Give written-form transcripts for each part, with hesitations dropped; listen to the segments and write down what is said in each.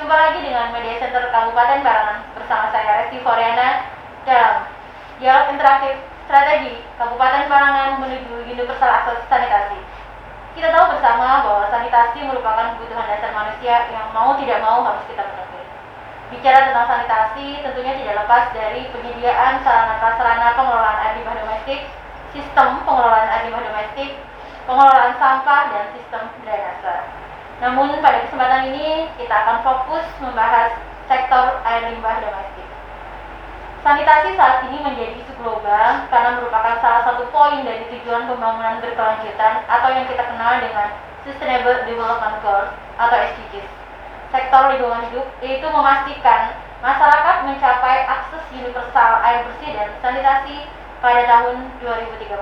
Jumpa lagi dengan Media Center Kabupaten Barangan bersama saya Resti Foriana dalam dialog interaktif strategi Kabupaten Barangan menuju universal akses sanitasi. Kita tahu bersama bahwa sanitasi merupakan kebutuhan dasar manusia yang mau tidak mau harus kita penuhi. Bicara tentang sanitasi, tentunya tidak lepas dari penyediaan sarana-prasarana pengelolaan air limbah domestik, sistem pengelolaan air limbah domestik, pengelolaan sampah, dan sistem drainase. Namun pada kesempatan ini kita akan fokus membahas sektor air limbah domestik. Sanitasi saat ini menjadi isu global karena merupakan salah satu poin dari tujuan pembangunan berkelanjutan atau yang kita kenal dengan Sustainable Development Goals atau SDGs. Sektor lingkungan hidup yaitu memastikan masyarakat mencapai akses universal air bersih dan sanitasi pada tahun 2030.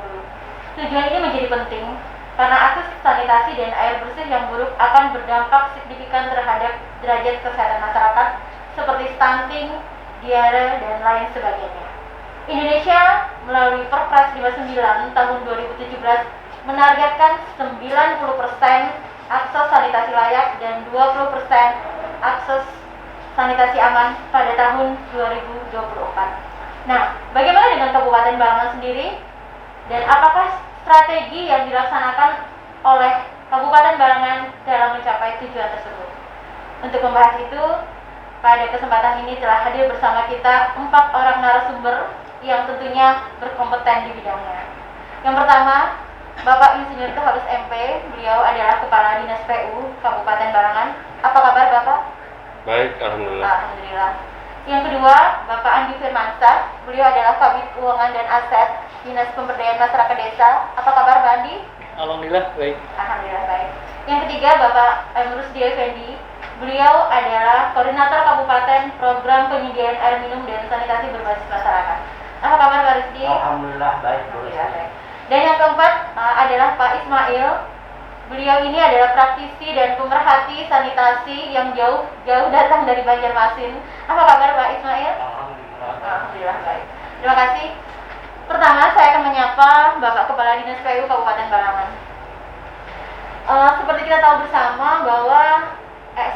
Tujuan ini menjadi penting karena akses sanitasi dan air bersih yang buruk akan berdampak signifikan terhadap derajat kesehatan masyarakat seperti stunting, diare, dan lain sebagainya. Indonesia melalui Perpres 59 tahun 2017 menargetkan 90% akses sanitasi layak dan 20% akses sanitasi aman pada tahun 2024. Nah, bagaimana dengan Kabupaten Barangan sendiri? Dan apakah strategi yang dilaksanakan oleh Kabupaten Barangan dalam mencapai tujuan tersebut? Untuk membahas itu, pada kesempatan ini telah hadir bersama kita 4 orang narasumber yang tentunya berkompeten di bidangnya. Yang pertama, Bapak Insinyur Tuharus MP, beliau adalah Kepala Dinas PU Kabupaten Barangan. Apa kabar Bapak? Baik, Alhamdulillah. Alhamdulillah. Yang kedua, Bapak Andi Firmansyah, beliau adalah Kabid Keuangan dan Aset Dinas Pemberdayaan Masyarakat Desa. Apa kabar Pak Andi? Alhamdulillah baik. Alhamdulillah baik. Yang ketiga, Bapak Rusdi Effendi, beliau adalah Koordinator Kabupaten Program Penyediaan Air Minum dan Sanitasi Berbasis Masyarakat. Apa kabar Pak Rusdi? Alhamdulillah baik. Alhamdulillah baik. Dan yang keempat adalah Pak Ismail. Beliau ini adalah praktisi dan pemerhati sanitasi yang jauh datang dari Banjarmasin. Apa kabar Pak Ismail? Alhamdulillah baik. Terima kasih. Pertama, saya akan menyapa Bapak Kepala Dinas PU Kabupaten Barangan. Seperti kita tahu bersama bahwa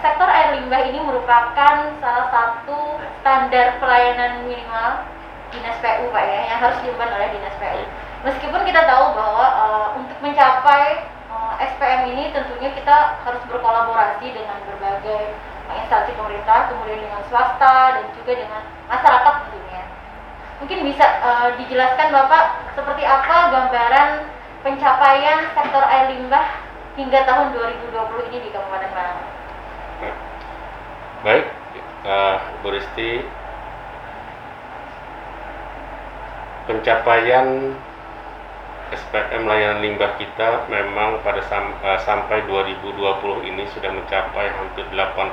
sektor air limbah ini merupakan salah satu standar pelayanan minimal Dinas PU Pak ya, yang harus diemban oleh Dinas PU. Meskipun kita tahu bahwa untuk mencapai SPM ini tentunya kita harus berkolaborasi dengan berbagai instansi pemerintah, kemudian dengan swasta dan juga dengan masyarakat tentunya. Mungkin bisa dijelaskan Bapak seperti apa gambaran pencapaian sektor air limbah hingga tahun 2020 ini di Kabupaten Barangan. Baik, Bu Risti, pencapaian SPM layanan limbah kita memang pada sampai 2020 ini sudah mencapai hampir 82%.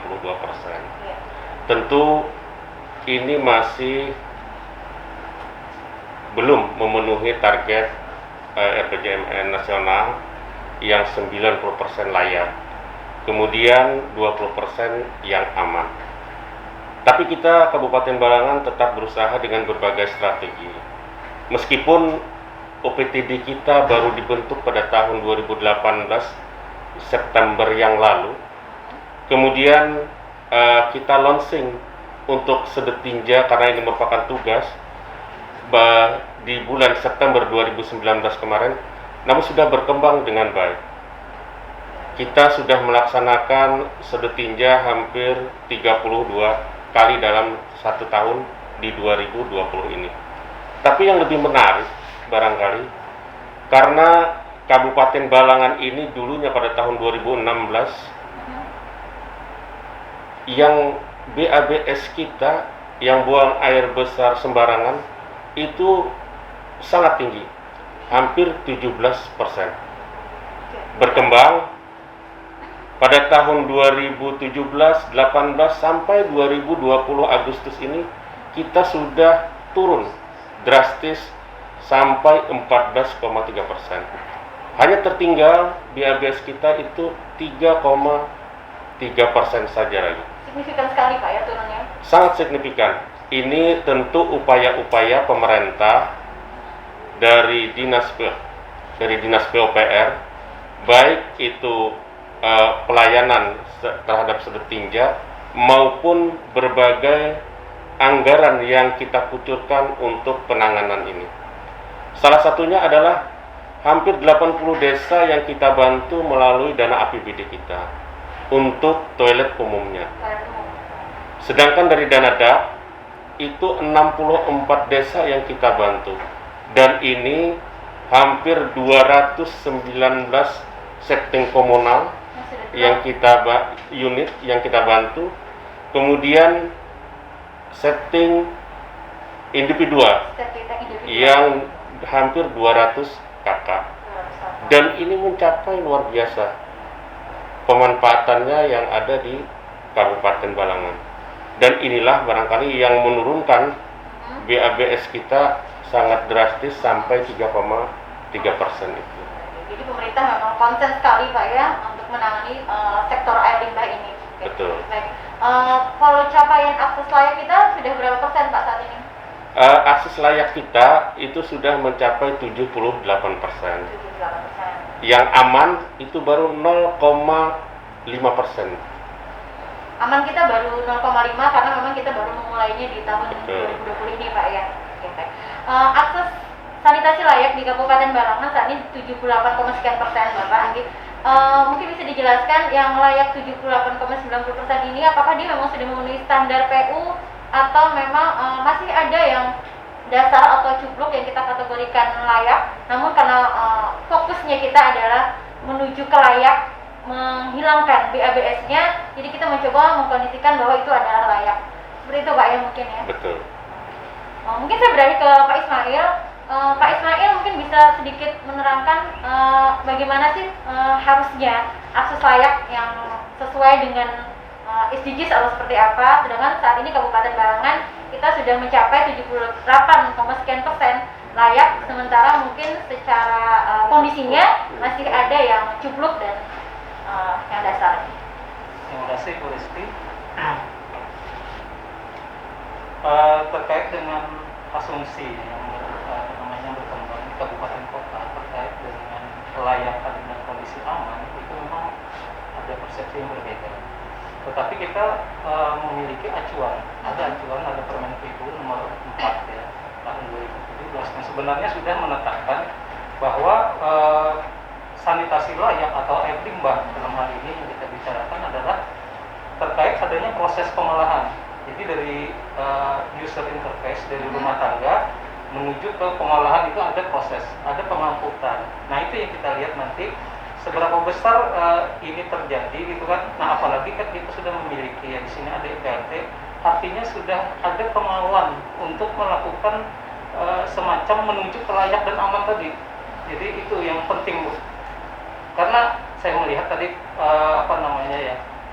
Ya. Tentu ini masih belum memenuhi target RPJMN nasional yang 90% layak, kemudian 20% yang aman. Tapi kita Kabupaten Barangan tetap berusaha dengan berbagai strategi. Meskipun OPTD kita baru dibentuk pada tahun 2018 September yang lalu. Kemudian kita launching untuk Sedetinja karena ini merupakan tugas di bulan September 2019 kemarin, namun sudah berkembang dengan baik. Kita sudah melaksanakan Sedetinja hampir 32 kali dalam 1 tahun di 2020 ini. Tapi yang lebih menarik barangkali karena Kabupaten Barangan ini dulunya pada tahun 2016 yang BABS kita yang buang air besar sembarangan itu sangat tinggi, hampir 17%. Berkembang pada tahun 2017, 18 sampai 2020 Agustus ini kita sudah turun drastis sampai 14,3%. Hanya tertinggal BABS kita itu 3,3% saja lagi. Signifikan sekali Pak ya turunnya. Sangat signifikan. Ini tentu upaya-upaya pemerintah dari Dinas PUPR, baik itu pelayanan terhadap Sedetinja maupun berbagai anggaran yang kita kucurkan untuk penanganan ini. Salah satunya adalah hampir 80 desa yang kita bantu melalui dana APBD kita untuk toilet umumnya. Sedangkan dari dana DAP itu 64 desa yang kita bantu, dan ini hampir 219 setting komunal yang unit yang kita bantu, kemudian setting individual yang hampir 200 kakak, dan ini mencapai luar biasa pemanfaatannya yang ada di Kabupaten Balangan. Dan inilah barangkali yang menurunkan BABS kita sangat drastis sampai 3,3% itu. Jadi pemerintah memang konsen sekali Pak ya untuk menangani sektor air limbah ini. Oke. Betul. Baik. Kalau capaian akses layak kita sudah berapa persen Pak saat ini? Akses layak kita itu sudah mencapai 78%. 78%. Yang aman itu baru 0,5%. Aman kita baru 0,5 karena memang kita baru memulainya di tahun 2020 ini Pak ya. Oke, baik. Akses sanitasi layak di Kabupaten Balangan saat ini 78, sekian persen Bapak Anggi. Mungkin bisa dijelaskan yang layak 78,90% ini apakah dia memang sudah memenuhi standar PU atau memang masih ada yang dasar atau cupluk yang kita kategorikan layak, namun karena fokusnya kita adalah menuju ke layak, menghilangkan BABS-nya, jadi kita mencoba mengkondisikan bahwa itu adalah layak. Seperti itu Pak ya mungkin ya. Betul. Mungkin saya beralih ke Pak Ismail. Pak Ismail mungkin bisa sedikit menerangkan bagaimana sih harusnya akses layak yang sesuai dengan SDGs atau seperti apa. Sedangkan saat ini Kabupaten Balangan kita sudah mencapai 78, sekian persen layak, sementara mungkin secara kondisinya masih ada yang cupluk dan yang dasar. Terima kasih Bu Risti. Terkait dengan asumsi yang berkembang di kabupaten kota terkait dengan kelayakan dan kondisi aman, itu memang ada persepsi yang berbeda. Tetapi kita memiliki acuan, ada Permendikbud nomor 4 ya, tahun 2017 yang sebenarnya sudah menetapkan bahwa sanitasi layak atau air limbah dalam hal ini yang kita bicarakan adalah terkait adanya proses pengolahan. Jadi dari user interface dari rumah tangga menuju ke pengolahan itu ada proses, ada pengangkutan. Nah itu yang kita lihat nanti seberapa besar ini terjadi gitu kan. Nah apalagi kan kita sudah memiliki ya di sini ada IPRT, artinya sudah ada kemauan untuk melakukan semacam menuju ke layak dan aman tadi. Jadi itu yang penting Bu. Karena saya melihat tadi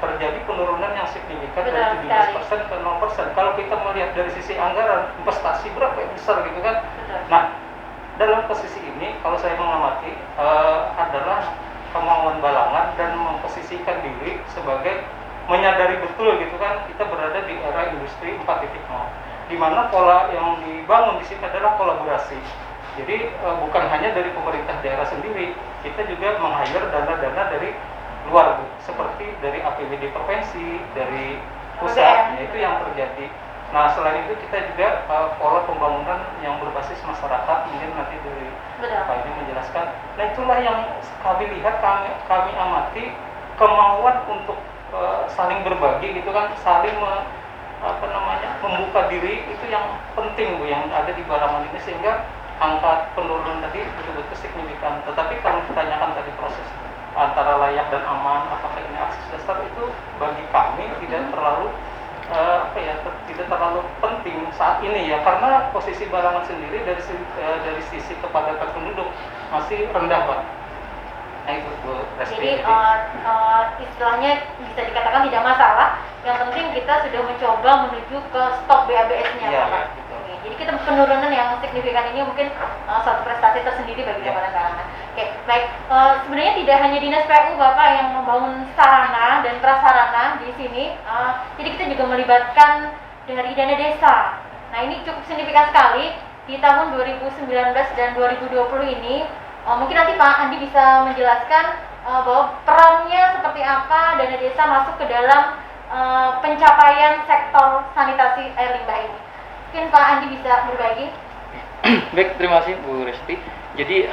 terjadi penurunan yang signifikan dari 17% ke 0%. Kalau kita melihat dari sisi anggaran, investasi berapa yang besar gitu kan. Nah, dalam posisi ini kalau saya mengamati adalah kemauan Balangan dan memposisikan diri sebagai menyadari betul gitu kan kita berada di era industri 4.0, di mana pola yang dibangun di sini adalah kolaborasi. Jadi bukan hanya dari pemerintah daerah sendiri, kita juga meng-hire dana-dana dari luar Bu, seperti dari APBD provinsi, dari pusat, itu yang terjadi. Nah selain itu kita juga pola pembangunan yang berbasis masyarakat, mungkin nanti dari Pak ini menjelaskan. Nah itulah yang kami lihat, kami amati kemauan untuk saling berbagi gitu kan, saling membuka diri, itu yang penting Bu, yang ada di Balangan ini, sehingga angka penurunan tadi betul-betul signifikan. Tetapi kalau ditanyakan tadi proses antara layak dan aman, apakah ini akses dasar, itu bagi kami tidak terlalu tidak terlalu penting saat ini ya, karena posisi Balangan sendiri dari sisi kepadatan penduduk masih rendah Pak. Nah itu Bu Resti. Jadi istilahnya bisa dikatakan tidak masalah, yang penting kita sudah mencoba menuju ke stop BABS-nya ya, Pak. Ya, jadi kita penurunan yang signifikan ini mungkin suatu prestasi tersendiri bagi Kabupaten Balangan. Oke, baik. Sebenarnya tidak hanya Dinas PU Bapak yang membangun sarana dan prasarana di sini. Jadi kita juga melibatkan dari dana desa. Nah ini cukup signifikan sekali di tahun 2019 dan 2020 ini. Mungkin nanti Pak Andi bisa menjelaskan bahwa perannya seperti apa dana desa masuk ke dalam pencapaian sektor sanitasi air limbah ini? Mungkin Pak Andi bisa berbagi. Baik, terima kasih Bu Resti. Jadi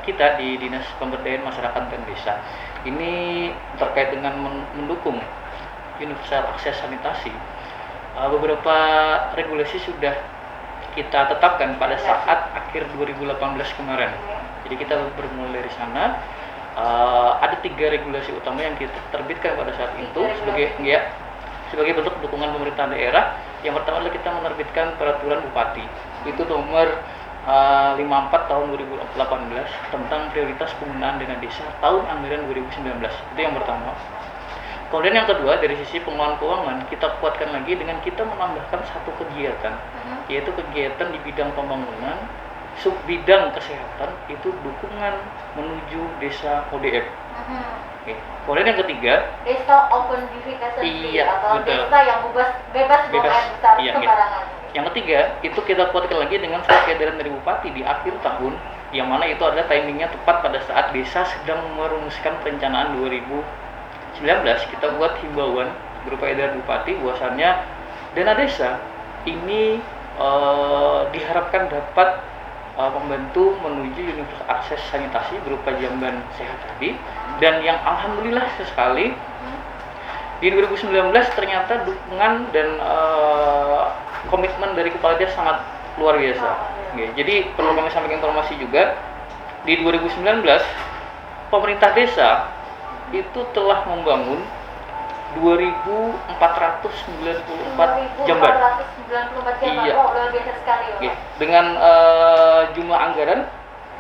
kita di Dinas Pemberdayaan Masyarakat dan Desa ini terkait dengan mendukung universal akses sanitasi, beberapa regulasi sudah kita tetapkan pada saat akhir 2018 kemarin. Jadi kita bermulai dari sana. Ada 3 regulasi utama yang kita terbitkan pada saat itu sebagai bentuk dukungan pemerintah daerah. Yang pertama adalah kita menerbitkan peraturan bupati, itu nomor 54 tahun 2018 tentang prioritas penggunaan dana desa tahun anggaran 2019. Itu yang pertama. Kemudian yang kedua, dari sisi pengelolaan keuangan, kita kuatkan lagi dengan kita menambahkan satu kegiatan, yaitu kegiatan di bidang pembangunan, sub bidang kesehatan, itu dukungan menuju desa ODM. Oke. Kemudian yang ketiga, desa open defecation free, atau betul. desa yang bebas buang air besar sembarangan. Yang ketiga, itu kita kuatkan lagi dengan surat edaran dari bupati di akhir tahun, yang mana itu adalah timingnya tepat pada saat desa sedang merumuskan perencanaan 2019. Kita buat himbauan berupa edaran bupati bahwasannya dana desa ini diharapkan dapat membantu menuju universal akses sanitasi berupa jamban sehat tadi. Dan yang alhamdulillah sekali di 2019 ternyata dukungan dan komitmen dari kepala desa sangat luar biasa. Oke, jadi perlu kami sampaikan informasi juga, di 2019 pemerintah desa itu telah membangun 2.494 jamban. 2.494 jamban. Iya. Wow, luar biasa sekali. Oke, dengan jumlah anggaran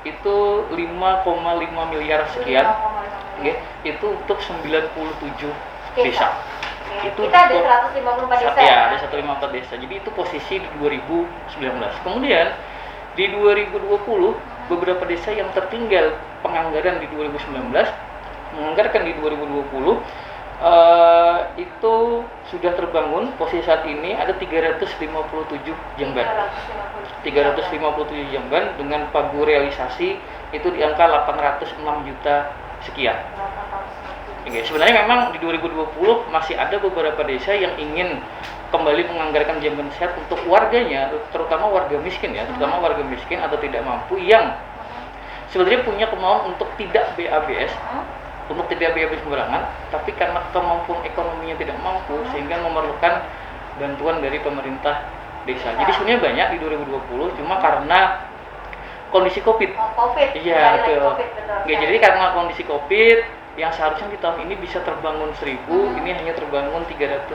itu 5,5 miliar sekian. Oke, itu untuk 97 desa. Itu kita ada 154 desa. Ya, ada 154 desa. Jadi itu posisi di 2019. Kemudian di 2020 beberapa desa yang tertinggal penganggaran di 2019 menganggarkan di 2020 itu sudah terbangun. Posisi saat ini ada 357 jamban. 357 jamban dengan pagu realisasi itu di angka 806 juta sekian. Oke, sebenarnya memang di 2020 masih ada beberapa desa yang ingin kembali menganggarkan jamban sehat untuk warganya, terutama warga miskin ya, terutama warga miskin atau tidak mampu yang sebenarnya punya kemauan untuk tidak BABS, untuk tidak BABS sembarangan, tapi karena kemampuan ekonominya tidak mampu sehingga memerlukan bantuan dari pemerintah desa. Jadi sebenarnya banyak di 2020, cuma karena kondisi COVID. Iya, betul. Oke, jadi karena kondisi COVID yang seharusnya di tahun ini bisa terbangun 1000, ini hanya terbangun 357.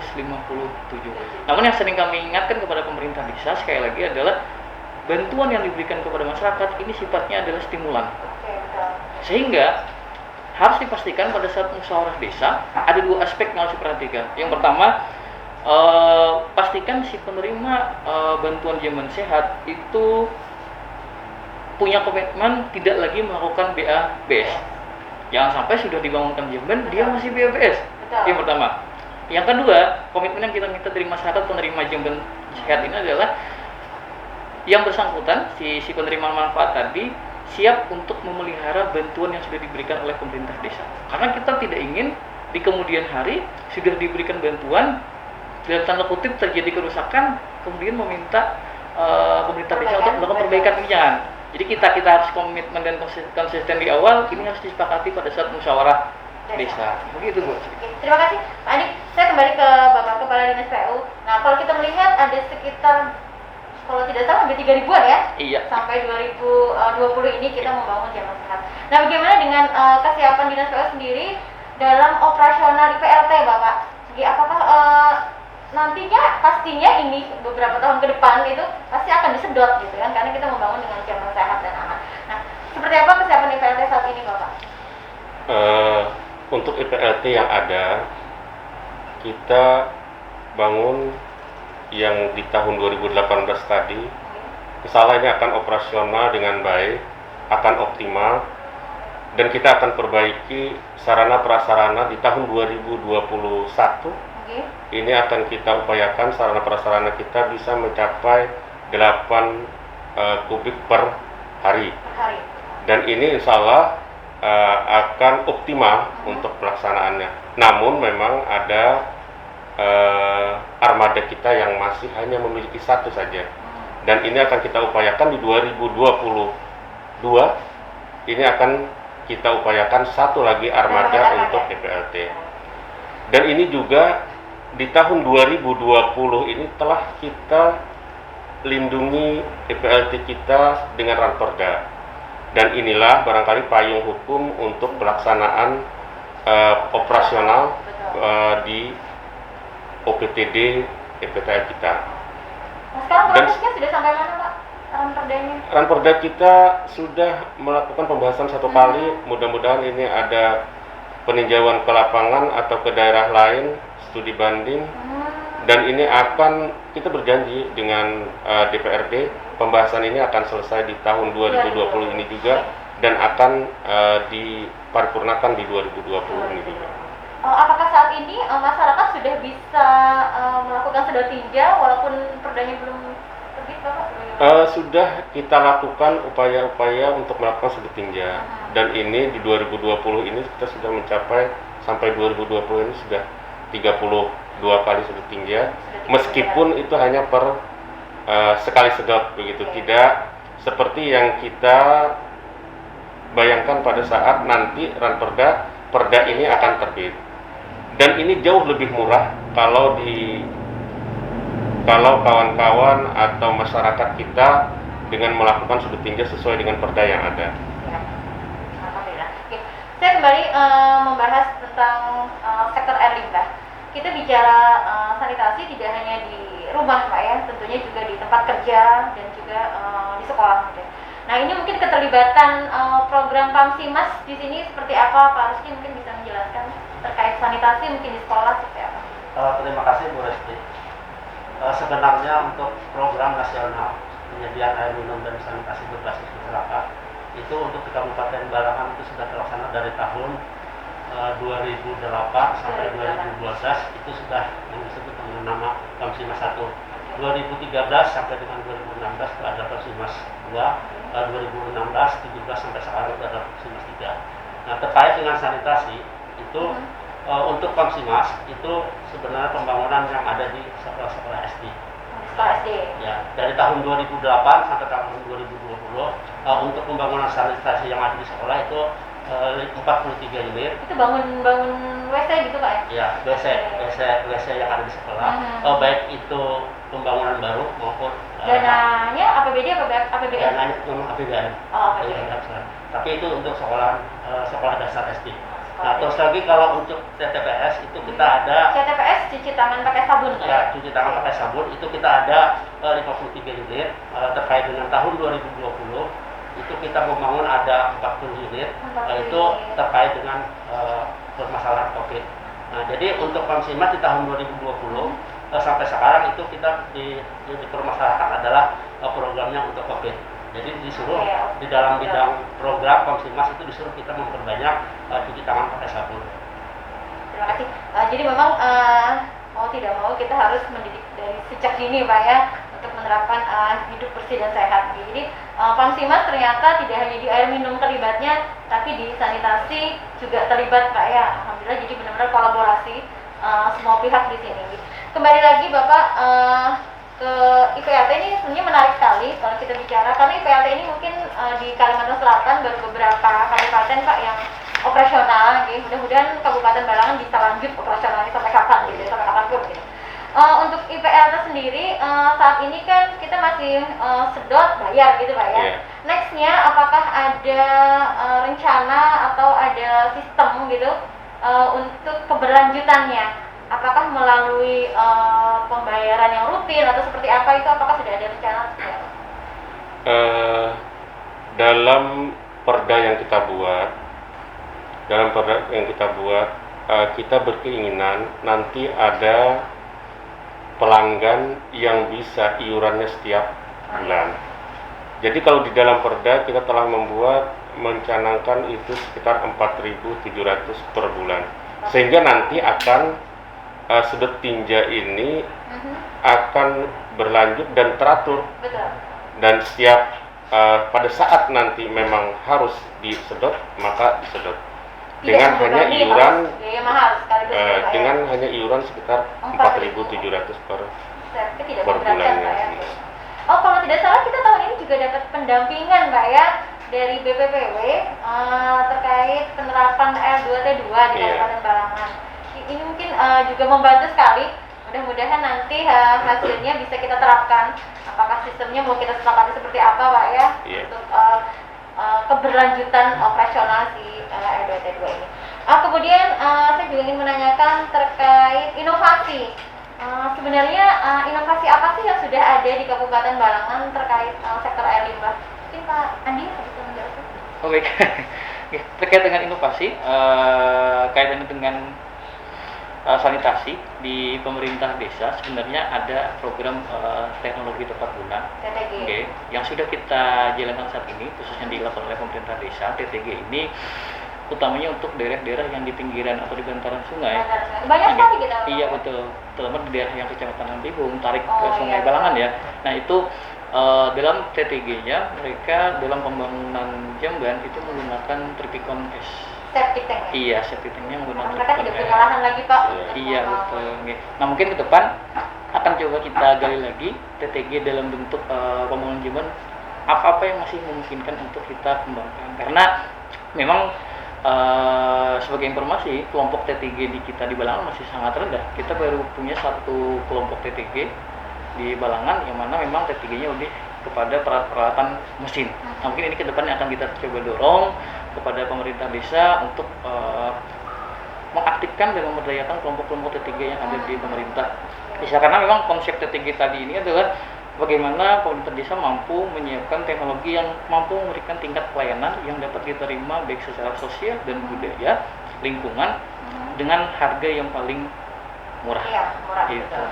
Namun yang sering kami ingatkan kepada pemerintah desa sekali lagi adalah bantuan yang diberikan kepada masyarakat ini sifatnya adalah stimulan. Sehingga harus dipastikan pada saat musyawarah desa ada 2 aspek yang harus diperhatikan. Yang pertama, pastikan si penerima bantuan jamban sehat itu punya komitmen tidak lagi melakukan BABS. Jangan sampai sudah dibangunkan jamban dia masih BABS. Yang pertama. Yang kedua, komitmen yang kita minta dari masyarakat penerima jamban sehat ini adalah yang bersangkutan si penerima manfaat tadi siap untuk memelihara bantuan yang sudah diberikan oleh pemerintah desa. Karena kita tidak ingin di kemudian hari sudah diberikan bantuan dalam tanda kutip terjadi kerusakan kemudian meminta pemerintah desa untuk melakukan perbaikan ini, jangan. Jadi kita harus komitmen dan konsisten di awal, ini harus disepakati pada saat musyawarah desa. Begitu Bu. Terima kasih Pak Andi. Saya kembali ke Bapak Kepala Dinas PU. Nah, kalau kita melihat ada sekitar, kalau tidak salah hampir 3.000-an ya? Iya. Sampai 2020 ini kita membangun jamban sehat. Nah, bagaimana dengan kesiapan Dinas PU sendiri dalam operasional di PLT Bapak? Jadi apakah nantinya pastinya ini beberapa tahun ke depan itu pasti akan disedot gitu kan, karena kita membangun dengan jamban sehat dan aman. Nah, seperti apa kesiapan IPLT saat ini Bapak? Untuk IPLT yang ada, kita bangun yang di tahun 2018 tadi, insya ini akan operasional dengan baik, akan optimal, dan kita akan perbaiki sarana prasarana di tahun 2021. Ini akan kita upayakan sarana prasarana kita bisa mencapai 8 kubik per hari. Dan ini insya Allah akan optimal untuk pelaksanaannya. Namun memang ada armada kita yang masih hanya memiliki satu saja. Dan ini akan kita upayakan di 2022, ini akan kita upayakan satu lagi armada untuk EPLT. Dan ini juga di tahun 2020 ini telah kita lindungi EPLT kita dengan Ranperda. Dan inilah barangkali payung hukum untuk pelaksanaan operasional di OPTD EPTL kita. Nah, sekarang Dan prosesnya sudah sampai mana, Pak? Ranperdanya? Ranperda kita sudah melakukan pembahasan satu kali. Mudah-mudahan ini ada peninjauan ke lapangan atau ke daerah lain, studi banding. Dan ini akan kita berjanji dengan DPRD, pembahasan ini akan selesai di tahun 2020 ini juga, dan akan diparipurnakan di 2020 ini juga. Apakah saat ini masyarakat sudah bisa melakukan sedot tinja walaupun perdanya belum terbit, Bapak? Sudah kita lakukan upaya-upaya untuk melakukan sedot tinja, dan ini di 2020 ini kita sudah mencapai, sampai 2020 ini sudah 32 kali sedot tinja, meskipun itu hanya per sekali sedot begitu, tidak seperti yang kita bayangkan pada saat nanti perda ini akan terbit. Dan ini jauh lebih murah kalau kawan-kawan atau masyarakat kita dengan melakukan sudut tinja sesuai dengan perda yang ada. Ya. Alhamdulillah. Oke. Saya kembali membahas tentang sektor air limbah. Kita bicara sanitasi tidak hanya di rumah, Pak ya, tentunya juga di tempat kerja dan juga di sekolah mungkin. Nah, ini mungkin keterlibatan program Pamsimas di sini seperti apa, Pak Rusdi mungkin bisa menjelaskan terkait sanitasi mungkin di sekolah seperti apa? Terima kasih Bu Resti. Sebenarnya untuk program nasional penyediaan air minum dan sanitasi berbasis masyarakat itu untuk di Kabupaten Balangan itu sudah terlaksana dari tahun 2008 sampai 2012, itu sudah yang disebut dengan nama Pamsimas 1. 2013 sampai dengan 2016 itu ada Pamsimas 2, 2016, 17 sampai sekarang itu ada Pamsimas 3. Nah, terkait dengan sanitasi itu untuk Pamsimas itu sebenarnya pembangunan yang ada di sekolah-sekolah SD. Sekolah SD. Ya, dari tahun 2008 sampai tahun 2020 untuk pembangunan sanitasi yang ada di sekolah itu 43 unit. Itu bangun WC gitu, Pak ya? Ya, WC yang ada di sekolah, baik itu pembangunan baru maupun dananya APBD apa APBN? dananya memang APBN. Oh, APBN. Tapi itu untuk sekolah dasar SD. Nah, terus lagi kalau untuk TTPS itu kita ada TTPS cuci tangan pakai sabun, Pak? ya, cuci tangan pakai sabun itu kita ada 53 unit. Terkait dengan tahun 2020 itu kita membangun ada 40 unit, itu terkait dengan permasalahan COVID. Nah, jadi untuk Pamsimas di tahun 2020 sampai sekarang itu kita dipermasalahkan adalah programnya untuk COVID. Jadi disuruh di dalam bidang program Pamsimas itu disuruh kita memperbanyak cuci tangan pakai sabun. Terima kasih. Jadi memang mau tidak mau kita harus mendidik dari sejak dini, Pak ya, untuk menerapkan hidup bersih dan sehat. Jadi Pamsimas ternyata tidak hanya di air minum terlibatnya, tapi di sanitasi juga terlibat, Pak ya. Alhamdulillah, jadi benar-benar kolaborasi semua pihak di sini. Kembali lagi Bapak ke IPLT ini sebenarnya menarik sekali kalau kita bicara, karena IPLT ini mungkin di Kalimantan Selatan baru beberapa kabupaten, Pak, yang operasional. Gitu. Mudah-mudahan Kabupaten Balangan bisa lanjut operasionalnya sampai kapan gitu, sampai kapanpun gitu. Untuk IPLT sendiri saat ini kan kita masih sedot bayar gitu, Pak ya. Yeah. Nextnya apakah ada rencana atau ada sistem gitu untuk keberlanjutannya? Apakah melalui pembayaran yang rutin atau seperti apa itu? Apakah sudah ada rencana seperti apa? Dalam perda yang kita buat, kita berkeinginan nanti ada pelanggan yang bisa iurannya setiap bulan. Jadi kalau di dalam perda kita telah mencanangkan itu sekitar 4.700 per bulan. Sehingga nanti akan sedot tinja ini akan berlanjut dan teratur. Betul. Dan setiap pada saat nanti memang harus disedot, maka disedot. dengan hanya membebani iuran harus biaya mahal sekaligus ya, Pak, ya? dengan hanya iuran sekitar 4.700 per Tapi tidak per memberatkan, bulannya. Pak, ya. Oh, kalau tidak salah kita tahun ini juga dapat pendampingan, Pak, ya, dari BPPW terkait penerapan L2T2 di Iya. Kabupaten Balangan. Ini mungkin juga membantu sekali. Mudah-mudahan nanti hasilnya bisa kita terapkan. Apakah sistemnya mau kita sepakati seperti apa, Pak, ya, Iya. untuk keberlanjutan operasional si L2T2 ini. Kemudian saya juga ingin menanyakan terkait inovasi. Sebenarnya inovasi apa sih yang sudah ada di Kabupaten Balangan terkait sektor air limbah? Mungkin Pak Andi bisa menjelaskan. Oh, baik. Oke, terkait dengan inovasi, kaitannya dengan sanitasi di pemerintah desa, sebenarnya ada program teknologi tepat guna TTG. Oke, yang sudah kita jalankan saat ini, khususnya dilakukan oleh pemerintah desa. TTG ini utamanya untuk daerah-daerah yang di pinggiran atau di bantaran sungai. Banyak sekali kita. Iya, betul. Terutama di daerah yang kecamatan Antibung, tarik ke Oh, Sungai iya. Balangan ya. Nah, itu dalam TTG-nya mereka dalam pembangunan jamban itu menggunakan tripikon S. Septic tank. Iya, septic tanknya menggunakan Mereka tripikon tidak S. punya lahan lagi, Pak. Iya. untuk Iya, membangun. betul. Oke. Nah, mungkin ke depan akan coba kita gali lagi TTG dalam bentuk pembangunan jamban apa-apa yang masih memungkinkan untuk kita kembangkan. Karena memang sebagai informasi, kelompok TTG di kita di Balangan masih sangat rendah. Kita baru punya satu kelompok TTG di Balangan yang mana memang TTG-nya lebih kepada peralatan mesin. Nah, mungkin ini ke depannya akan kita coba dorong kepada pemerintah desa untuk mengaktifkan dan memberdayakan kelompok-kelompok TTG yang ada di pemerintah desa. Karena memang konsep TTG tadi ini adalah bagaimana pemerintah desa mampu menyiapkan teknologi yang mampu memberikan tingkat pelayanan yang dapat diterima baik secara sosial dan budaya, lingkungan dengan harga yang paling murah. Iya, murah. Gitu. Betul.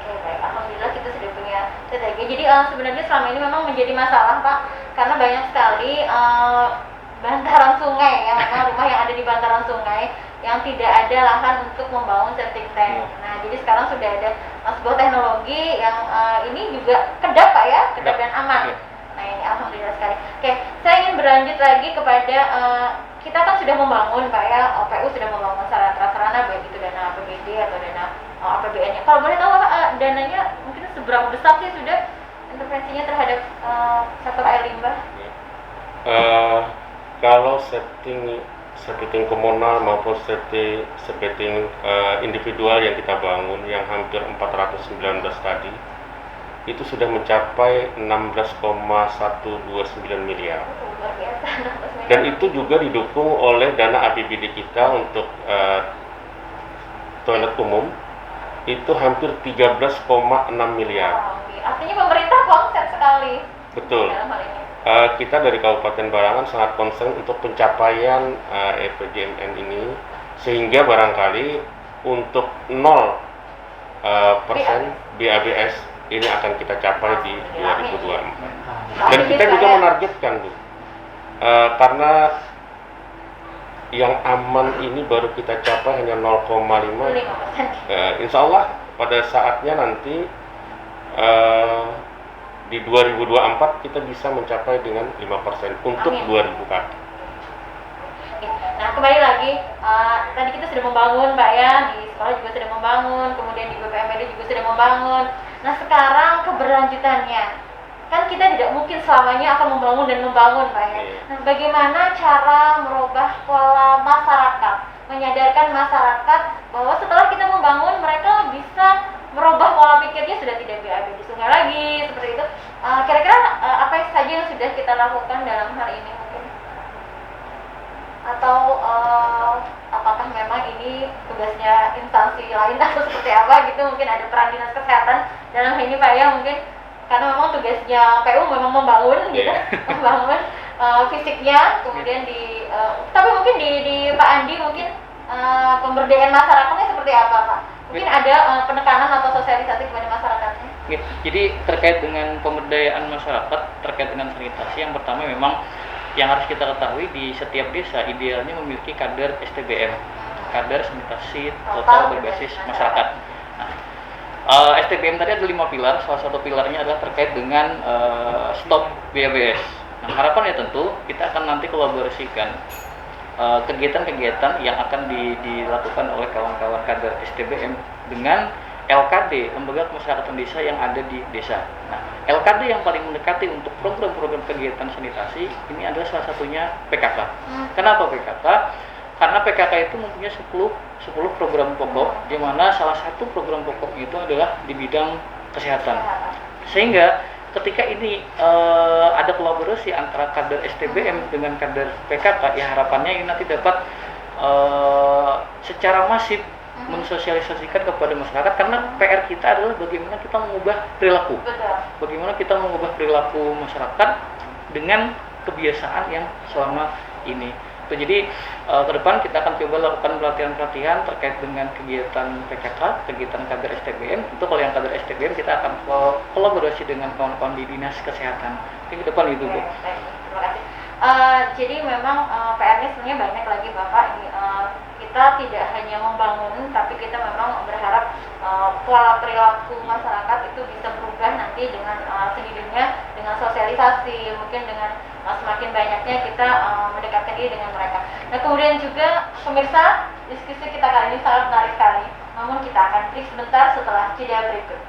Oke, baik. Alhamdulillah kita sudah punya TTG. Jadi sebenarnya selama ini memang menjadi masalah, Pak, karena banyak sekali bantaran sungai ya, memang rumah yang ada di bantaran sungai yang tidak ada lahan untuk membangun septic tank. Iya. Nah, jadi sekarang sudah ada sebuah teknologi yang ini juga kedap, Pak, ya, kedap dan aman. Iya. Nah, ini alhamdulillah sekali. Oke, saya ingin berlanjut lagi kepada kita kan sudah membangun, Pak, ya, OPU sudah membangun sarana-prasarana baik itu dana APBD atau dana APBN-nya. Kalau boleh tahu, Pak, dananya mungkin seberapa besar sih sudah intervensinya terhadap sektor air limbah? Kalau setting komunal maupun setting individual yang kita bangun yang hampir 419 tadi itu sudah mencapai 16,129 miliar. Luar biasa. Dan itu juga didukung oleh dana APBD kita untuk toilet umum itu hampir 13,6 miliar. Artinya pemerintah konsep sekali Betul. dalam hal ini. Kita dari Kabupaten Balangan sangat concern untuk pencapaian EPJMN ini, sehingga barangkali untuk 0% BABS ini akan kita capai di 2024. Dan kita juga menargetkan, Bu, karena yang aman ini baru kita capai hanya 0,5. 5%. Insya Allah pada saatnya nanti di 2024 kita bisa mencapai dengan 5% untuk Amin. 2000 kaki. Nah, kembali lagi, tadi kita sudah membangun, Pak, ya, di sekolah juga sudah membangun, kemudian di BPMPD juga sudah membangun. Nah, sekarang keberlanjutannya, kan kita tidak mungkin selamanya akan membangun dan membangun, Pak, ya. Iya. Nah, bagaimana cara merubah pola masyarakat, menyadarkan masyarakat bahwa setelah kita membangun, mereka bisa merubah pola pikirnya, sudah tidak BAB di sungai lagi, seperti itu. Kira-kira apa saja yang sudah kita lakukan dalam hal ini mungkin? Atau apakah memang ini tugasnya instansi lain atau seperti apa gitu? Mungkin ada peran dinas kesehatan dalam hal ini, Pak, ya, mungkin karena memang tugasnya PU memang membangun gitu, membangun fisiknya, kemudian tapi mungkin di Pak Andi mungkin pemberdayaan masyarakatnya seperti apa, Pak? Mungkin ada penekanan atau sosialisasi kepada masyarakatnya? Oke, jadi terkait dengan pemberdayaan masyarakat terkait dengan sanitasi, yang pertama memang yang harus kita ketahui di setiap desa idealnya memiliki kader STBM, kader sanitasi total berbasis masyarakat. Nah, STBM tadi ada 5 pilar, salah satu pilarnya adalah terkait dengan stop BABS. Nah, harapannya tentu kita akan nanti kolaborasikan kegiatan-kegiatan yang akan dilakukan oleh kawan-kawan kader STBM dengan LKD, Lembaga Pemasyarakatan Desa yang ada di desa. Nah, LKD yang paling mendekati untuk program-program kegiatan sanitasi ini adalah salah satunya PKK. Kenapa PKK? Karena PKK itu mempunyai 10 program pokok, di mana salah satu program pokoknya itu adalah di bidang kesehatan. Sehingga ketika ini ada kolaborasi antara kader STBM dengan kader PKK, ya harapannya ini nanti dapat secara masif mensosialisasikan kepada masyarakat, karena PR kita adalah bagaimana kita mengubah perilaku. Betul. Bagaimana kita mengubah perilaku masyarakat dengan kebiasaan yang selama ini. Jadi ke depan kita akan coba lakukan pelatihan-pelatihan terkait dengan kegiatan PKK, kegiatan kader STBM. Itu kalau yang kader STBM kita akan kolaborasi dengan kawan-kawan di dinas kesehatan. Ke depan itu, Bu. Baik, terima kasih. Jadi memang PR-nya sebenarnya banyak lagi Bapak. Kita tidak hanya membangun, tapi kita memang berharap pola perilaku masyarakat itu bisa berubah nanti dengan sendirinya, dengan sosialisasi, mungkin dengan semakin banyaknya kita mendekatkan diri dengan mereka. Nah, kemudian juga pemirsa, diskusi kita kali ini sangat menarik sekali. Namun kita akan break sebentar setelah jeda berikut.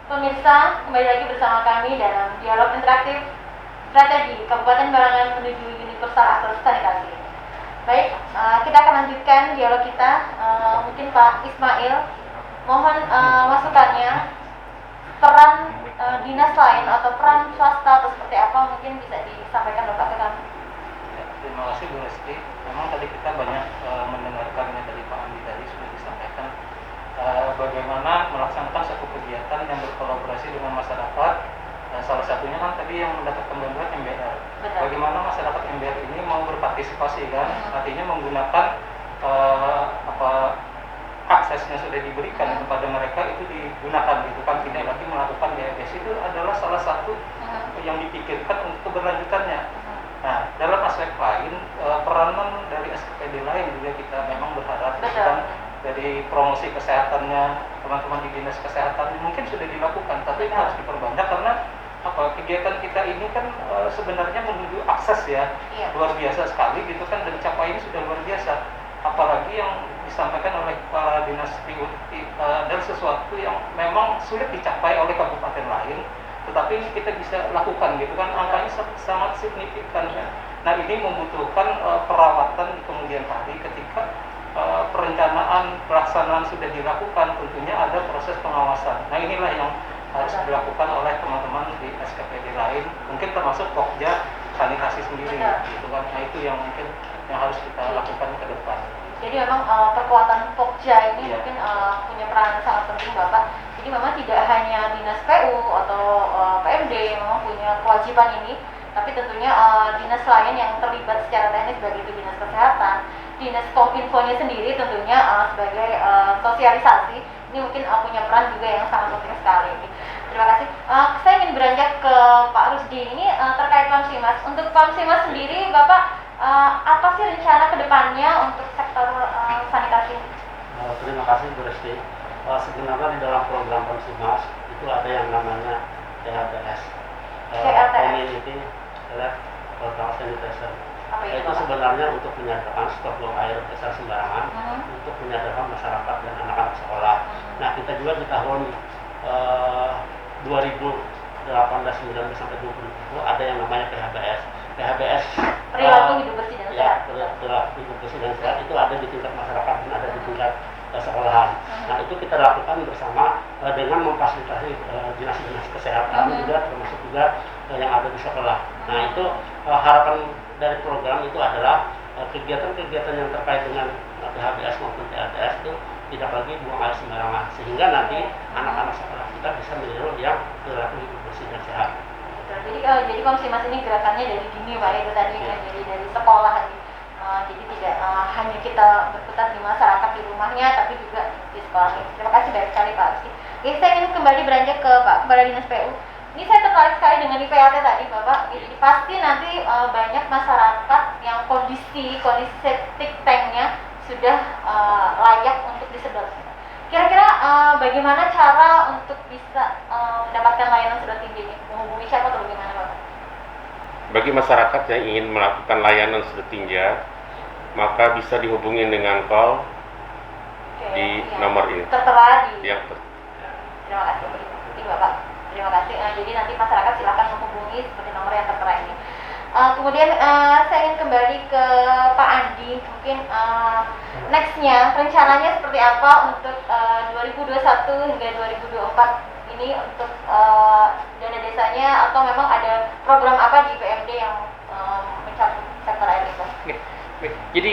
Pemirsa, kembali lagi bersama kami dalam dialog interaktif strategi Kabupaten Barangan menuju Universal Akses Sanitasi. Baik, kita akan lanjutkan dialog kita. Mungkin Pak Ismail, mohon masukannya, peran dinas lain atau peran swasta atau seperti apa mungkin bisa disampaikan Bapak ke kami. Ya, terima kasih Bu Resti. Memang tadi kita banyak mendengarkannya dari Pak Andi tadi sudah disampaikan bagaimana melaksanakan satu kegiatan yang berkolaborasi dengan masyarakat. Salah satunya kan tadi yang mendapatkan bantuan MBR. Betul. Bagaimana masyarakat MBR ini mau berpartisipasi kan, artinya menggunakan akses yang sudah diberikan kepada mereka itu digunakan gitu kan, tidak lagi melakukan DFS. Itu adalah salah satu yang dipikirkan untuk keberlanjutannya. Nah, dalam aspek lain peranan dari SKPD lain juga kita memang berharap kan, dari promosi kesehatannya teman-teman di dinas kesehatan mungkin sudah dilakukan, tapi ini harus diperbanyak karena kegiatan kita ini kan sebenarnya menuju akses ya, luar biasa sekali gitu kan, dan capaiannya sudah luar biasa, apalagi yang disampaikan oleh kepala dinas PU dan sesuatu yang memang sulit dicapai oleh kabupaten lain, tetapi ini kita bisa lakukan gitu kan, angkanya sangat signifikan kan. Nah, ini membutuhkan perawatan di kemudian hari ketika perencanaan pelaksanaan sudah dilakukan, tentunya ada proses pengawasan. Nah, inilah yang harus dilakukan oleh teman-teman di SKPD lain, mungkin termasuk Pokja sanitasi sendiri gitu kan. Nah, itu yang mungkin yang harus kita lakukan ke depan. Jadi memang perkuatan Pokja ini mungkin punya peran sangat penting Bapak. Jadi memang tidak hanya dinas PU atau PMD memang punya kewajiban ini, tapi tentunya dinas lain yang terlibat secara teknis, baik itu dinas kesehatan, dinas kominfonya sendiri tentunya sebagai sosialisasi, ini mungkin punya peran juga yang sangat penting sekali. Terima kasih. Saya ingin beranjak ke Pak Rusdi ini terkait Pamsimas. Untuk Pamsimas sendiri, Bapak apa sih rencana kedepannya untuk sektor sanitasi? Terima kasih Bu Resti. Sebenarnya di dalam program Pamsimas itu ada yang namanya CHBS, Community Local Sanitation. Itu sebenarnya untuk menyadarkan stok buang air besar sembarangan, untuk menyadarkan masyarakat dan anak-anak sekolah. Nah, kita juga di tahun 2018, 19 sampai 2020 ada yang namanya PHBS. PHBS perilaku hidup bersih dan sehat. Perilaku hidup bersih dan sehat itu ada di tingkat masyarakat dan ada di tingkat sekolahan. Nah, itu kita lakukan bersama dengan memfasilitasi dinas-dinas kesehatan juga, termasuk juga yang ada di sekolah. Nah, itu harapan dari program itu adalah kegiatan-kegiatan yang terkait dengan PHBS maupun TLTS itu tidak lagi buang air sembarangan, sehingga nanti anak-anak sekolah kita bisa meniru yang perilaku hidup bersih dan sehat. Jadi Pamsimas ini gerakannya dari dini Pak, itu tadi kan, jadi dari sekolah. Jadi tidak hanya kita berputar di masyarakat di rumahnya, tapi juga di sekolah. Terima kasih banyak sekali Pak Rizky. Oke, saya ingin kembali beranjak ke Pak Kepala Dinas PU. Ini saya tertarik sekali dengan IPAT tadi Bapak. Jadi pasti nanti banyak masyarakat yang kondisi septic tanknya sudah layak untuk disedot. Kira-kira bagaimana cara untuk bisa mendapatkan layanan sedot tinggi ini? Menghubungi siapa atau bagaimana Bapak? Bagi masyarakat yang ingin melakukan layanan sedot tinja, maka bisa dihubungi dengan call Oke, di iya. nomor ini. Tertera di. Yang Terima kasih, Ibu Bapak. Terima kasih. Jadi nanti masyarakat silakan menghubungi seperti nomor yang tertera ini. Kemudian saya ingin kembali ke Pak Andi. Mungkin nextnya rencananya seperti apa untuk 2021 hingga 2024 ini untuk dana desanya, atau memang ada program apa di PMD yang mencakup sektor air limbah? Oke, baik. Jadi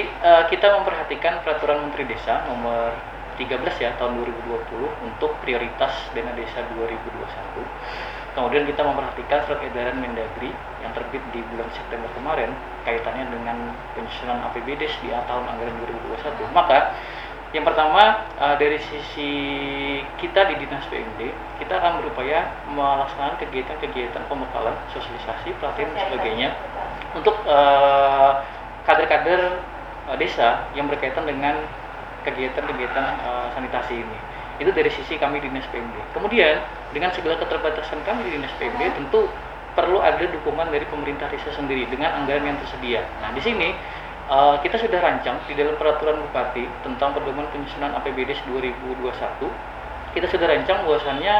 kita memperhatikan peraturan Menteri Desa nomor 13 ya tahun 2020 untuk prioritas dana desa 2021. Kemudian kita memperhatikan surat edaran Mendagri yang terbit di bulan September kemarin kaitannya dengan penyusunan APBD di tahun anggaran 2021. Maka yang pertama dari sisi kita di Dinas PMD, kita akan berupaya melaksanakan kegiatan-kegiatan pembekalan, sosialisasi, pelatihan dan sebagainya untuk kader-kader desa yang berkaitan dengan kegiatan-kegiatan sanitasi ini. Itu dari sisi kami Dinas PMD. Kemudian dengan segala keterbatasan kami di Dinas PMD, tentu perlu ada dukungan dari pemerintah desa sendiri dengan anggaran yang tersedia. Nah, di sini kita sudah rancang di dalam peraturan Bupati tentang pedoman penyusunan APBD 2021. Kita sudah rancang bahwasannya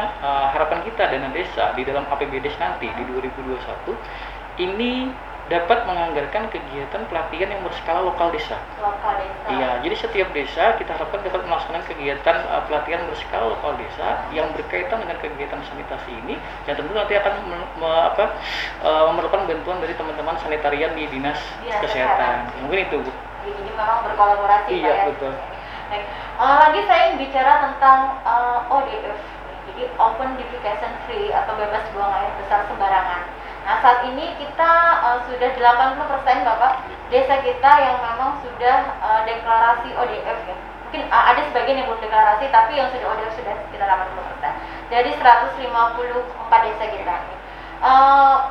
harapan kita dana desa di dalam APBD nanti di 2021 ini dapat menganggarkan kegiatan pelatihan yang berskala lokal desa. Lokal desa. Iya, jadi setiap desa kita harapkan dapat melaksanakan kegiatan pelatihan berskala lokal desa yang berkaitan dengan kegiatan sanitasi ini, yang tentu nanti akan memerlukan bantuan dari teman-teman sanitarian di Dinas Kesehatan. Mungkin itu, Bu. Jadi memang berkolaborasi, Iya, Pak ya. betul. Baik. Lagi saya ingin bicara tentang ODF, jadi Open Defecation Free atau bebas buang air besar sembarangan. Nah, saat ini kita sudah 80% Bapak desa kita yang memang sudah deklarasi ODF ya. Mungkin ada sebagian yang belum deklarasi, tapi yang sudah ODF sudah sekitar 80%. Dari 154 desa kita.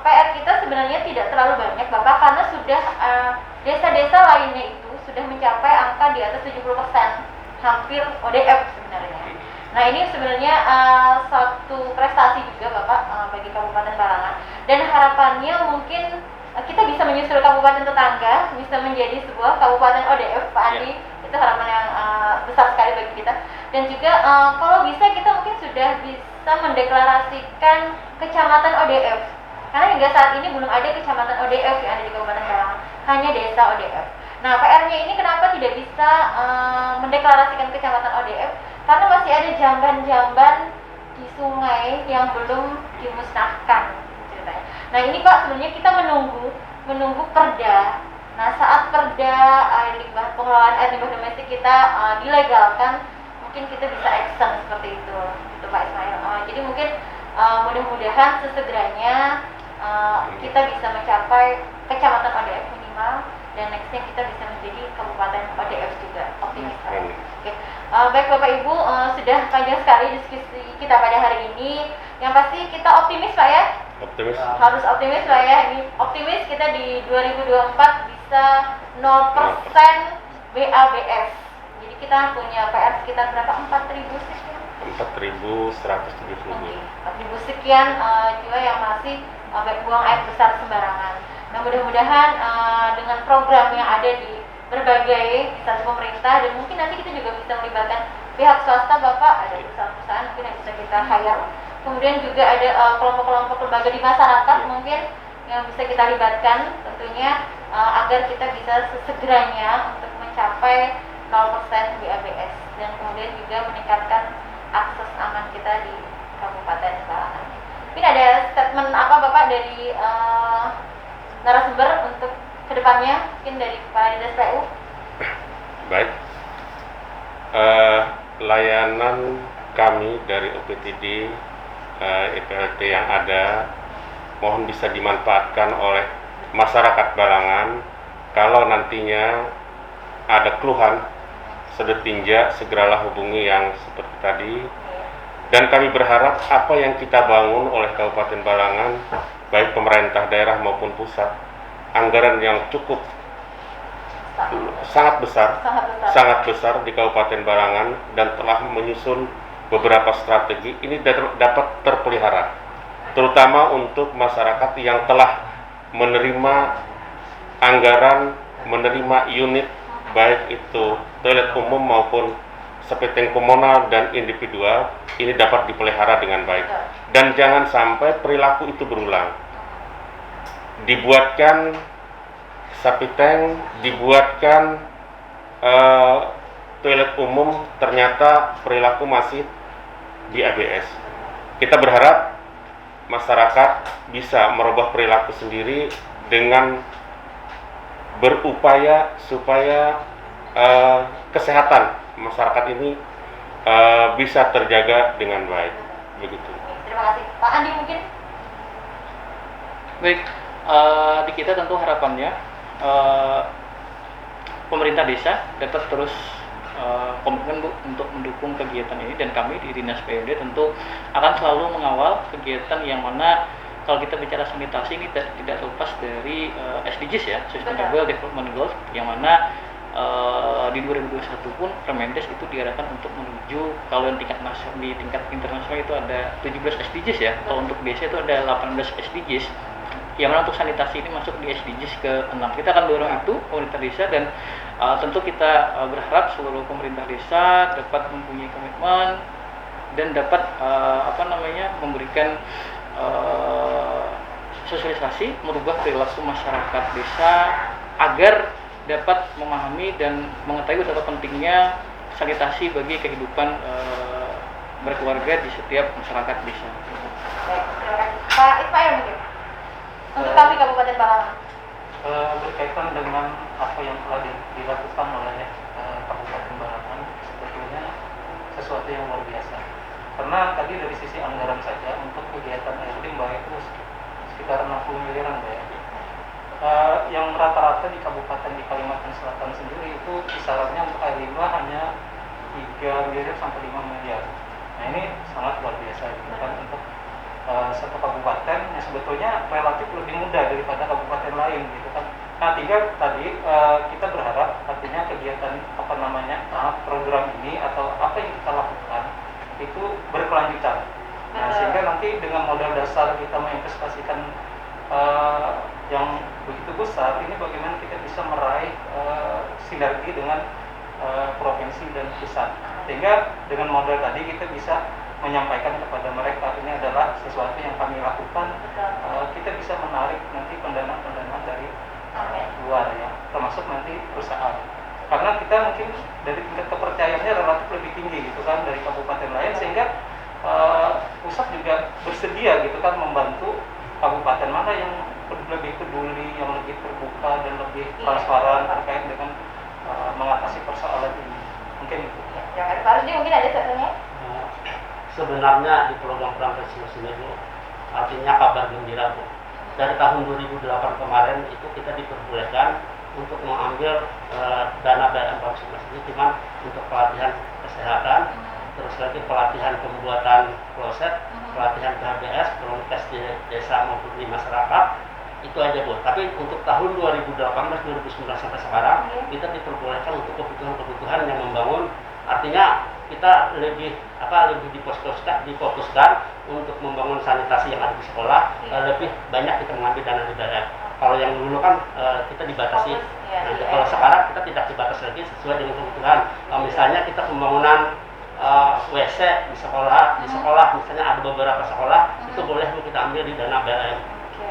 PR kita sebenarnya tidak terlalu banyak Bapak, karena sudah desa-desa lainnya itu sudah mencapai angka di atas 70%, hampir ODF sebenarnya. Nah, ini sebenarnya satu prestasi juga Bapak bagi Kabupaten Barangan, dan harapannya mungkin kita bisa menyusul kabupaten tetangga, bisa menjadi sebuah kabupaten ODF, Pak Andi. Itu harapan yang besar sekali bagi kita. Dan juga kalau bisa kita mungkin sudah bisa mendeklarasikan kecamatan ODF, karena hingga saat ini belum ada kecamatan ODF yang ada di Kabupaten Barangan, hanya desa ODF. Nah, PR-nya ini kenapa tidak bisa mendeklarasikan kecamatan ODF? Karena masih ada jamban-jamban di sungai yang belum dimusnahkan ceritanya. Nah, ini Pak, sebenarnya kita menunggu perda. Nah, saat perda pengelolaan air limbah domestik kita dilegalkan, mungkin kita bisa action seperti itu Pak Ismail. Jadi mungkin mudah-mudahan sesegeranya kita bisa mencapai kecamatan ODF minimal, dan nextnya kita bisa menjadi kabupaten ODF juga. Optimis. Oke. Baik Bapak Ibu, sudah panjang sekali diskusi kita pada hari ini. Yang pasti kita optimis Pak ya. optimis. Harus optimis Pak ya. Ini optimis kita di 2024 bisa 0% BABS. Jadi kita punya PR sekitar berapa? 4.000 sekian. 4.170. 4.000 sekian jiwa yang masih buang air besar sembarangan. Nah, mudah-mudahan dengan program yang ada di berbagai instansi pemerintah, dan mungkin nanti kita juga bisa melibatkan pihak swasta Bapak, ada perusahaan-perusahaan mungkin yang bisa kita hire. Kemudian juga ada kelompok-kelompok lembaga di masyarakat mungkin yang bisa kita libatkan tentunya agar kita bisa sesegeranya untuk mencapai 0% BABS, dan kemudian juga meningkatkan akses aman kita di Kabupaten Barangan. Mungkin ada statement apa Bapak dari narasumber untuk kedepannya, mungkin dari Kepala Dinas PU? Baik, layanan kami dari OPTD EPLT yang ada mohon bisa dimanfaatkan oleh masyarakat Barangan. Kalau nantinya ada keluhan sedot tinja, segeralah hubungi yang seperti tadi. Dan kami berharap apa yang kita bangun oleh Kabupaten Barangan, baik pemerintah daerah maupun pusat, anggaran yang cukup sangat besar, Sangat besar. sangat besar di Kabupaten Barangan dan telah menyusun beberapa strategi ini dapat terpelihara, terutama untuk masyarakat yang telah menerima anggaran, menerima unit baik itu toilet umum maupun sepeteng komunal dan individual, ini dapat dipelihara dengan baik. Dan jangan sampai perilaku itu berulang. Dibuatkan sepeteng, dibuatkan toilet umum, ternyata perilaku masih di ABS. Kita berharap masyarakat bisa merubah perilaku sendiri dengan berupaya supaya kesehatan masyarakat ini bisa terjaga dengan baik. Begitu. Terima kasih. Pak Andi mungkin? Baik, di kita tentu harapannya pemerintah desa dapat terus komitmen Bu untuk mendukung kegiatan ini, dan kami di Dinas PUD tentu akan selalu mengawal kegiatan yang mana kalau kita bicara sanitasi ini tidak terlepas dari SDGs ya, Sustainable Development Goals, yang mana di 2021 pun Permendes itu diarahkan untuk menuju, kalau di tingkat internasional itu ada 17 SDGs ya, kalau untuk desa itu ada 18 SDGs, yang mana untuk sanitasi ini masuk di SDGs ke-6. Kita akan dorong itu pemerintah desa, dan tentu kita berharap seluruh pemerintah desa dapat mempunyai komitmen dan dapat memberikan sosialisasi, merubah perilaku masyarakat desa agar dapat memahami dan mengetahui betapa pentingnya sanitasi bagi kehidupan berkeluarga di setiap masyarakat desa. Baik, terima kasih. Pak Ismail mungkin? Untuk kami Kabupaten Barangan. Berkaitan dengan apa yang telah dilakukan oleh Kabupaten Barangan, sebetulnya sesuatu yang luar biasa. Karena tadi dari sisi anggaran saja untuk kegiatan airlim Mbak itu sekitar 60 miliaran Mbak ya. Yang rata-rata di kabupaten di Kalimantan Selatan sendiri itu kisarannya untuk airlim hanya 3 miliar sampai 5 miliar. Nah ini sangat luar biasa gitu kan untuk satu kabupaten yang sebetulnya relatif lebih mudah daripada kabupaten lain gitu kan. Nah tinggal tadi kita berharap artinya kegiatan program ini atau apa yang kita lakukan itu berkelanjutan. Nah sehingga nanti dengan modal dasar kita menginvestasikan yang begitu besar, ini bagaimana kita bisa meraih sinergi dengan provinsi dan pusat, sehingga dengan modal tadi kita bisa menyampaikan kepada mereka ini adalah sesuatu yang kami lakukan. Kita bisa menarik nanti pendanaan dari luar ya, termasuk nanti perusahaan, karena kita mungkin dari tingkat kepercayaannya relatif lebih tinggi gitu kan dari kabupaten lain, sehingga pusat juga bersedia gitu kan membantu kabupaten mana yang lebih peduli, yang lebih terbuka dan lebih transparan terkait dengan mengatasi persoalan ini. Mungkin itu. Ya, Pak Rusdi mungkin ada satunya? Sebenarnya di program Prankes ini Bu, artinya kabar gembira Bu. Dari tahun 2008 kemarin itu kita diperbolehkan untuk mengambil dana BLM Prankes ini cuma untuk pelatihan kesehatan, terus lagi pelatihan pembuatan kloset, pelatihan PHBS, komunitas di desa maupun di masyarakat, itu aja Bu. Tapi untuk tahun 2018, 2019 sampai sekarang kita diperbolehkan untuk kebutuhan-kebutuhan yang membangun, artinya kita lebih difokuskan untuk membangun sanitasi yang ada di sekolah, lebih banyak kita mengambil dana di daerah. Kalau yang dulu kan kita dibatasi, kalau sekarang kita tidak dibatasi lagi sesuai dengan kebutuhan. Misalnya kita pembangunan WC di sekolah misalnya ada beberapa sekolah itu boleh kita ambil di dana BLM,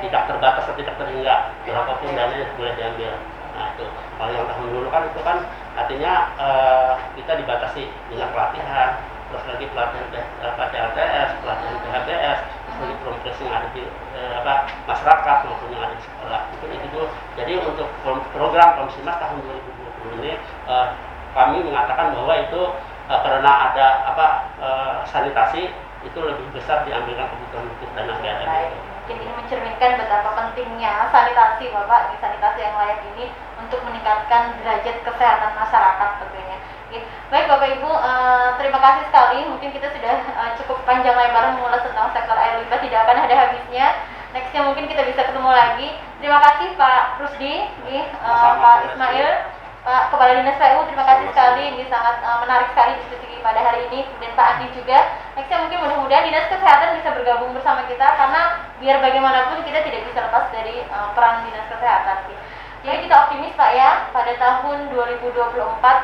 tidak terbatas atau tidak terhingga, berapapun dananya boleh diambil. Nah itu kalau yang tahun dulu kan itu kan artinya kita dibatasi dengan pelatihan, terus lagi pelatihan LTS, pelatihan PHBS, terus lagi program yang ada di masyarakat maupun yang ada di sekolah. Itu dulu. Jadi untuk program Komsimas tahun 2020 ini kami mengatakan bahwa itu karena ada sanitasi itu lebih besar diambilkan kebutuhan untuk dana BLM. Mungkin ini mencerminkan betapa pentingnya sanitasi Bapak, di sanitasi yang layak ini untuk meningkatkan derajat kesehatan masyarakat tentunya. Baik Bapak Ibu, terima kasih sekali. Mungkin kita sudah cukup panjang lebar mengulas tentang sektor air limbah, tidak akan ada habisnya. Nextnya mungkin kita bisa ketemu lagi. Terima kasih Pak Rusdi, Pak Ismail, Pak Kepala Dinas PU, terima kasih sekali, ini sangat menarik sekali diskusi pada hari ini, dan Pak Andi juga. Nextnya mungkin mudah-mudahan Dinas Kesehatan bisa bergabung bersama kita, karena biar bagaimanapun kita tidak bisa lepas dari peran Dinas Kesehatan. Jadi kita optimis Pak ya, pada tahun 2024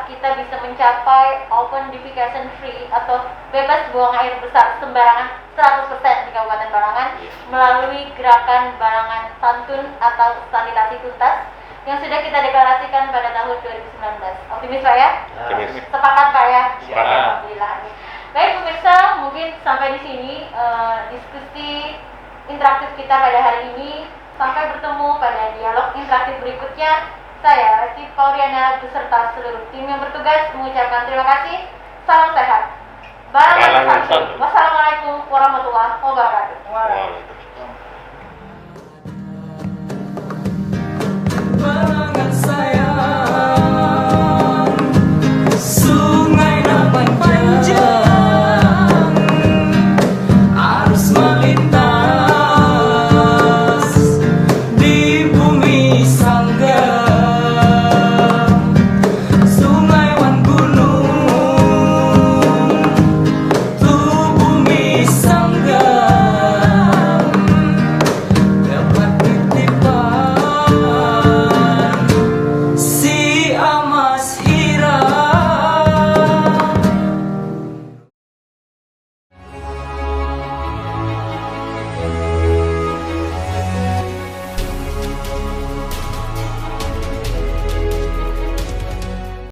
kita bisa mencapai open defecation free atau bebas buang air besar sembarangan 100% di Kabupaten Barangan melalui gerakan Barangan Santun atau sanitasi tuntas yang sudah kita deklarasikan pada tahun 2019. Optimis Pak ya? Optimis. Sepakat Pak ya? Sepakat. Alhamdulillah. Baik pemirsa, mungkin sampai di sini diskusi interaktif kita pada hari ini. Sampai bertemu pada dialog interaktif berikutnya. Saya Resti Pauriana beserta seluruh tim yang bertugas mengucapkan terima kasih. Salam sehat. Barangan Santun. Wassalamualaikum warahmatullahi wabarakatuh. Waalaikumsalam.